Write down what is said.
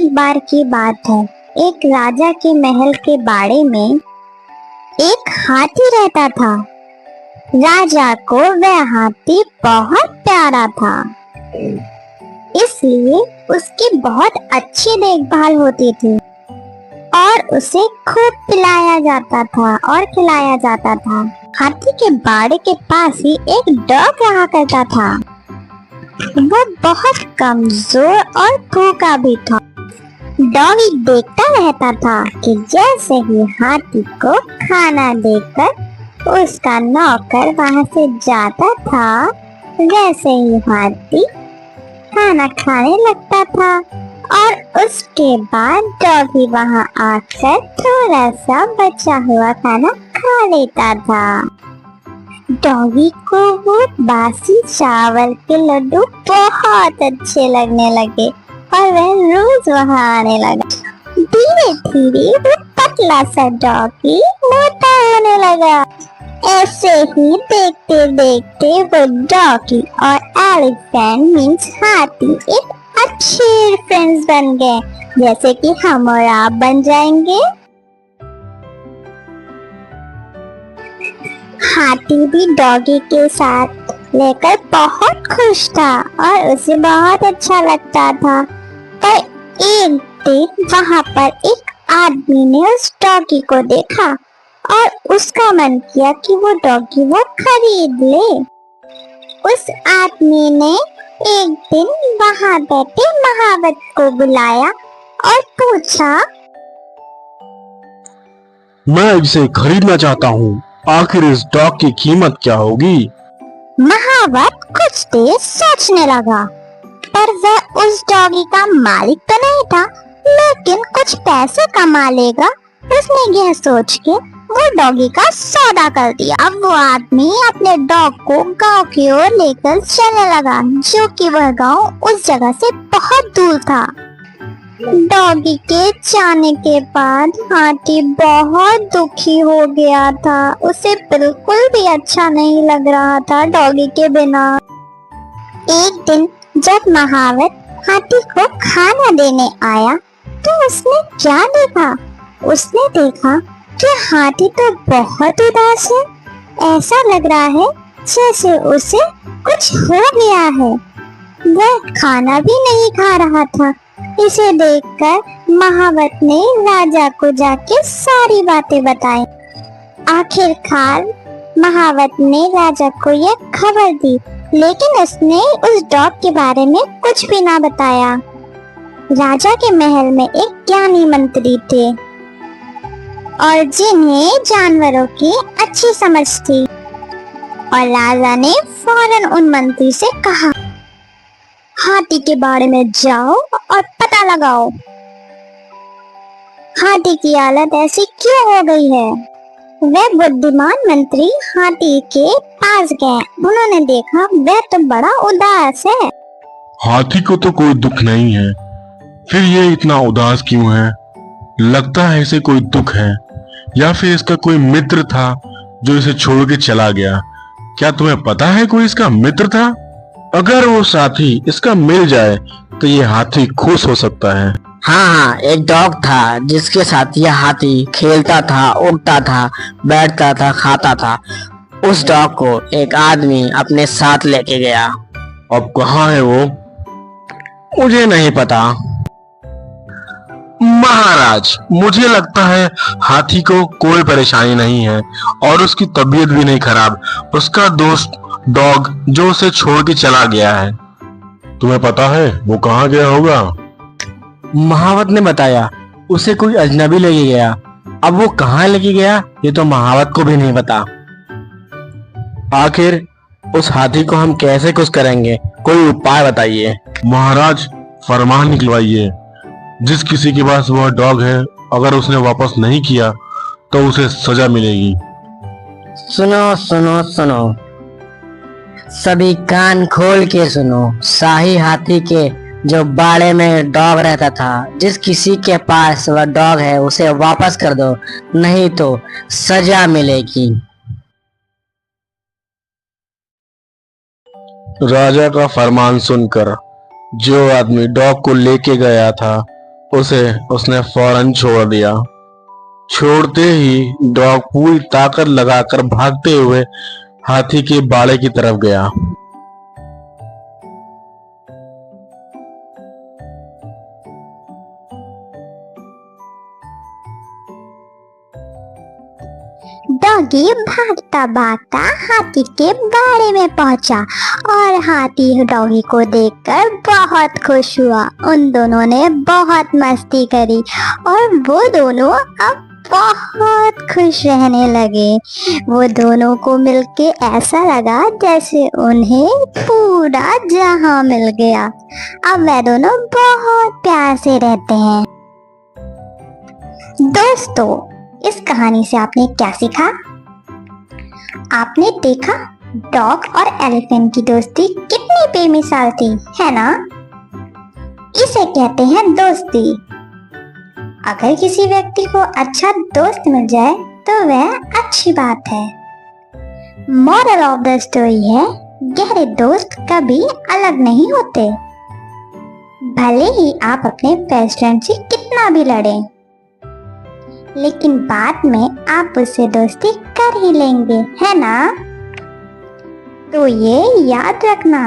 एक बार की बात है। एक राजा के महल के बाड़े में एक हाथी रहता था। राजा को वह हाथी बहुत प्यारा था, इसलिए उसकी बहुत अच्छी देखभाल होती थी और उसे खूब पिलाया जाता था और खिलाया जाता था। हाथी के बाड़े के पास ही एक डॉग रहा करता था। वो बहुत कमजोर और भूखा भी था। डॉगी देखता रहता था कि जैसे ही हाथी को खाना देकर उसका नौकर वहां से जाता था, वैसे ही हाथी खाना खाने लगता था और उसके बाद डॉगी वहां आकर थोड़ा सा बचा हुआ खाना खा लेता था। डॉगी को वो बासी चावल के लड्डू बहुत अच्छे लगने लगे और वह रोज वहां आने लगा। धीरे धीरे वो पतला सा डॉगी मोटा होने लगा। ऐसे ही देखते देखते वो डॉगी और एलिफेंट मीन्स हाथी एक अच्छे फ्रेंड्स बन गए, जैसे कि हम और आप बन जाएंगे। हाथी भी डॉगी के साथ लेकर बहुत खुश था और उसे बहुत अच्छा लगता था। पर एक दिन वहां पर एक आदमी ने उस डॉगी को देखा और उसका मन किया कि वो डॉगी वो खरीद ले। उस आदमी ने एक दिन वहां बैठे महावत को बुलाया और पूछा, मैं इसे खरीदना चाहता हूँ, आखिर इस डॉग की कीमत क्या होगी? महावत कुछ देर सोचने लगा, पर वह उस डॉगी का मालिक तो नहीं था, लेकिन कुछ पैसे कमा लेगा। उसने यह सोच के वो डॉगी का सौदा कर दिया। अब वो आदमी अपने डॉग को गांव की ओर लेकर चलने लगा, जो कि वह गांव उस जगह से बहुत दूर था। डॉगी के जाने के बाद हाथी बहुत दुखी हो गया था। उसे बिल्कुल भी अच्छा नहीं लग रहा था डॉगी के बिना। एक दिन जब महावत हाथी को खाना देने आया तो उसने क्या देखा? उसने देखा कि हाथी तो बहुत उदास है। ऐसा लग रहा है जैसे उसे कुछ हो गया है। वह खाना भी नहीं खा रहा था। इसे देखकर महावत ने राजा को जाके सारी बातें बताई। आखिरकार महावत ने राजा को यह खबर दी, लेकिन उसने उस डॉग के बारे में कुछ भी ना बताया। राजा के महल में एक ज्ञानी मंत्री थे और जिन्हें जानवरों की अच्छी समझ थी, और राजा ने फौरन उन मंत्री से कहा, हाथी के बारे में जाओ और पता लगाओ, हाथी की हालत ऐसी क्यों हो गई है। वह बुद्धिमान मंत्री हाथी के पास गए। उन्होंने देखा वह तो बड़ा उदास है। हाथी को तो कोई दुख नहीं है, फिर ये इतना उदास क्यों है? लगता है इसे कोई दुख है, या फिर इसका कोई मित्र था जो इसे छोड़ के चला गया। क्या तुम्हें पता है कोई इसका मित्र था? अगर वो साथी इसका मिल जाए तो ये हाथी खुश हो सकता है। हाँ, एक डॉग था जिसके साथ यह हाथी खेलता था, उड़ता था, बैठता था, खाता था। उस डॉग को एक आदमी अपने साथ लेके गया। अब कहाँ है वो? मुझे नहीं पता। महाराज, मुझे लगता है हाथी को कोई परेशानी नहीं है और उसकी तबीयत भी नहीं खराब। उसका दोस्त डॉग जो उसे छोड़ के चला गया है। तुम्हें पता है वो कहाँ गया होगा? महावत ने बताया उसे कोई अजनबी लेके गया। अब वो कहाँ लेके गया ये तो महावत को भी नहीं पता। आखिर उस हाथी को हम कैसे खुश करेंगे? कोई उपाय बताइए। महाराज, फरमान निकलवाइए, जिस किसी के पास वह डॉग है, अगर उसने वापस नहीं किया तो उसे सजा मिलेगी। सुनो सुनो सुनो, सभी कान खोल के सुनो। शाही हाथी के जो बाड़े में डॉग रहता था, जिस किसी के पास वह डॉग है उसे वापस कर दो, नहीं तो सजा मिलेगी। राजा का फरमान सुनकर जो आदमी डॉग को लेके गया था उसे उसने फौरन छोड़ दिया। छोड़ते ही डॉग पूरी ताकत लगाकर भागते हुए हाथी के बाड़े की तरफ गया। डॉगी भागता भागता हाथी के बाड़े में पहुंचा और हाथी डॉगी को देखकर बहुत खुश हुआ। उन दोनों ने बहुत मस्ती करी और वो दोनों अब बहुत खुश रहने लगे। वो दोनों को मिलके ऐसा लगा जैसे उन्हें पूरा जहां मिल गया। अब वे दोनों बहुत प्यार से रहते हैं। दोस्तों, इस कहानी से आपने क्या सीखा? आपने देखा डॉग और एलिफेंट की दोस्ती कितनी बेमिसाल थी, है ना? इसे कहते हैं दोस्ती। अगर किसी व्यक्ति को अच्छा दोस्त मिल जाए तो वह अच्छी बात है। मॉरल ऑफ द स्टोरी है, गहरे दोस्त कभी अलग नहीं होते। भले ही आप अपने बेस्ट फ्रेंड से कितना भी लड़ें, लेकिन बाद में आप उससे दोस्ती कर ही लेंगे, है ना? तो ये याद रखना।